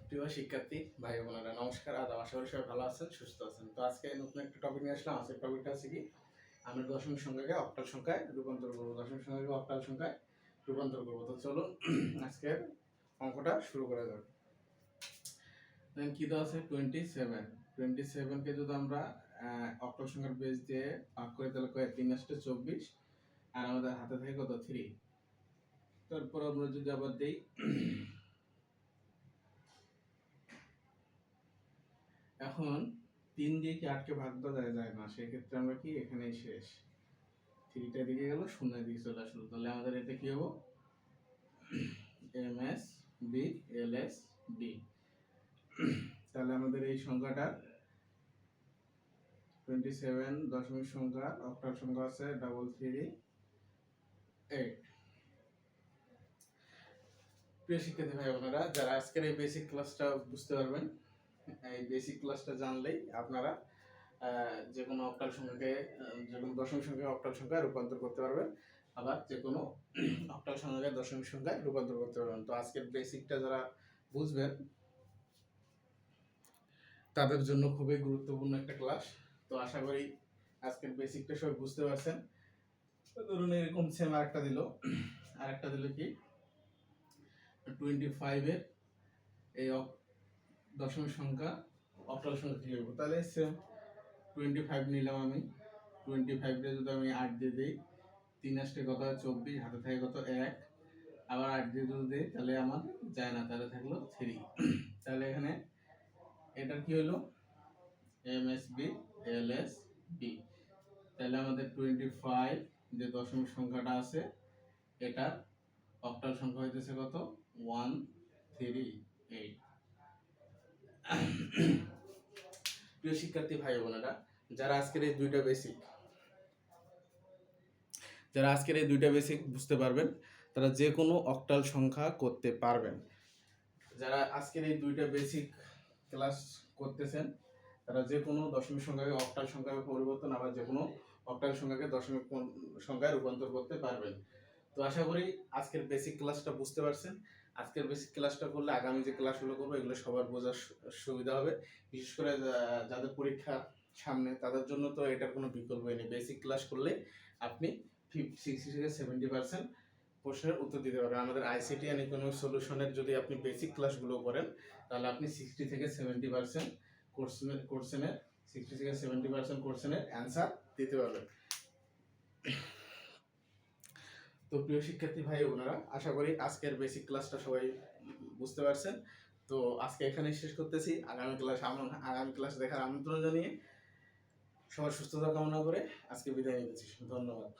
প্রিয় শিক্ষার্থী ভাই বোনেরা নমস্কার, আদাব। আশা করি সবাই ভালো আছেন, সুস্থ আছেন। তো আজকে নতুন একটা টপিক নিয়ে আসলাম। আজকের টপিকটা হচ্ছে কি, আমরা দশমিক সংখ্যাকে অক্টাল সংখ্যায় রূপান্তর করবো। দশমিক সংখ্যাকে অক্টাল সংখ্যায় রূপান্তর করবো। তো চলুন আজকের অঙ্কটা শুরু করা যাক। দেন কি দেওয়া আছে 27। 27কে যদি আমরা অক্টাল সংখ্যার বেস দিয়ে ভাগ করে তাহলে কয় 3 × 24, আর আমাদের হাতে থাকে কত 3। তারপর আমরা যদি আবার দেই এখন 3 দিয়ে কি 8কে ভাগ দেওয়া যায় না, সেক্ষেত্রে আমরা কি এখানেই শেষ। 3টা দিকে গেল, 0 দিকে চলে আসলো। তাহলে আমাদের এটা কি হবো, ms b ls d। তাহলে আমাদের এই সংখ্যাটা 27 দশমিক সংখ্যা, অক্টাল সংখ্যা আছে 338। প্রিয় শিক্ষার্থী ভাই বোনেরা, যারা আজকের এই বেসিক ক্লাসটা বুঝতে পারবেন, এই বেসিক ক্লাসটা জানলেই আপনারা যে কোনো অক্টাল সংখ্যাকে যে কোনো দশমিক সংখ্যাকে অক্টাল সংখ্যায় রূপান্তর করতে পারবেন, আবার যে কোনো অক্টাল সংখ্যাকে দশমিক সংখ্যায় রূপান্তর করতে পারবেন। তো আজকের বেসিকটা যারা বুঝবেন তাদের জন্য খুবই গুরুত্বপূর্ণ একটা ক্লাস। তো আশা করি আজকের বেসিকটা সবাই বুঝতে পারছেন। ধরুন এরকম সেম আরেকটা দিল কি 25 এর এই দশমিক সংখ্যা অক্টাল সংখ্যা কি হবে। তাহলে সেম 25 নিলাম আমি। 25 রে যদি আমি 8 দিয়ে দিই, 3 আসতে কত হয় 24, হাতে থাকে কত 1, আবার 8 দিয়ে যদি দিই তাহলে আমার যায় না, তাহলে থাকলো 3। তাহলে এখানে এটা কি হলো MSB LSB। তাহলে আমাদের 25 যে দশমিক সংখ্যাটা আছে এটার অক্টাল সংখ্যা হইতেছে কত 138। প্রিয় শিক্ষার্থী ভাই বোনেরা, যারা আজকের এই দুইটা বেসিক বুঝতে পারবেন, তারা যে কোনো অক্টাল সংখ্যা করতে পারবেন। যারা আজকের এই দুইটা বেসিক ক্লাস করতেছেন তারা যে কোনো দশমিক সংখ্যাকে অক্টাল সংখ্যায় পরিবর্তন, আবার যে কোনো অক্টাল সংখ্যাকে দশমিক সংখ্যায় রূপান্তর করতে পারবেন। তো আশা করি আজকের বেসিক ক্লাসটা বুঝতে পারছেন। আজকের বেসিক ক্লাসটা করলে আগামী যে ক্লাসগুলো করবো এগুলো সবার বোঝার সুবিধা হবে। বিশেষ করে যাদের পরীক্ষা সামনে তাদের জন্য তো এটার কোনো বিকল্পই নেই। বেসিক ক্লাস করলে আপনি 60 থেকে 70% প্রশ্নের উত্তর দিতে পারবেন। আমাদের আইসিটি অ্যান্ড ইকোনমিক সলিউশনের যদি আপনি বেসিক ক্লাসগুলো করেন তাহলে আপনি 60 থেকে 70% কোশ্চেনের 60 থেকে 70% কোশ্চেনের অ্যান্সার দিতে পারবেন। তো প্রিয় শিক্ষার্থী ভাই বোনেরা, আশা করি আজকের বেসিক ক্লাসটা সবাই বুঝতে পারছেন। তো আজকে এখানে শেষ করতেছি। আগামী ক্লাস দেখার আমন্ত্রণ জানিয়ে সবার সুস্থতা কামনা করে আজকে বিদায় নিতেছি। ধন্যবাদ।